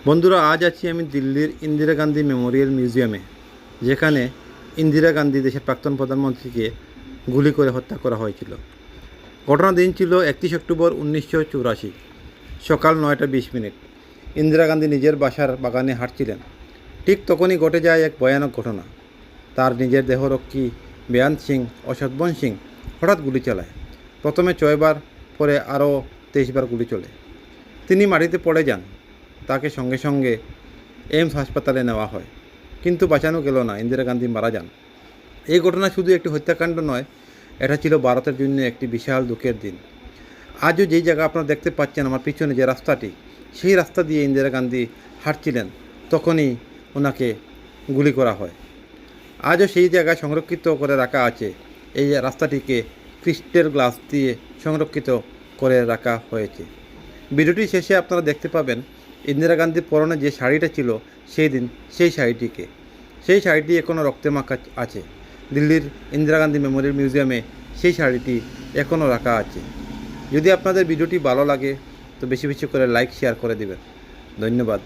বন্ধুরা, আজ আছি আমি দিল্লির ইন্দিরা গান্ধী মেমোরিয়াল মিউজিয়ামে, যেখানে ইন্দিরা গান্ধী দেশের প্রাক্তন প্রধানমন্ত্রীকে গুলি করে হত্যা করা হয়েছিল। ঘটনার দিন ছিল 31 অক্টোবর 1984, সকাল 9:20। ইন্দিরা গান্ধী নিজের বাসার বাগানে হাঁটছিলেন। ঠিক তখনই ঘটে যায় এক ভয়ানক ঘটনা। তার নিজের দেহরক্ষী বেয়ান্ত সিং ও সতবন সিং হঠাৎ গুলি চালায়। প্রথমে 6 বার, পরে আরও 23 বার গুলি চলে। তিনি মাটিতে পড়ে যান। তাকে সঙ্গে সঙ্গে এইমস হাসপাতালে নেওয়া হয়, কিন্তু বাঁচানো গেল না। ইন্দিরা গান্ধী মারা যান। এই ঘটনা শুধু একটি হত্যাকাণ্ড নয়, এটা ছিল ভারতের জন্য একটি বিশাল দুঃখের দিন। আজও যেই জায়গা আপনারা দেখতে পাচ্ছেন আমার পিছনে, যে রাস্তাটি, সেই রাস্তা দিয়ে ইন্দিরা গান্ধী হাঁটছিলেন, তখনই ওনাকে গুলি করা হয়। আজও সেই জায়গায় সংরক্ষিত করে রাখা আছে। এই রাস্তাটিকে ক্রিস্টাল গ্লাস দিয়ে সংরক্ষিত করে রাখা হয়েছে। ভিডিওটি শেষে আপনারা দেখতে পাবেন ইন্দিরা গান্ধীর পরনে যে শাড়িটা ছিল সেই দিন, সেই শাড়িটি এখনও রক্তে মাখা আছে। দিল্লির ইন্দিরা গান্ধী মেমোরিয়াল মিউজিয়ামে সেই শাড়িটি এখনও রাখা আছে। যদি আপনাদের ভিডিওটি ভালো লাগে তো বেশি বেশি করে লাইক শেয়ার করে দেবেন। ধন্যবাদ।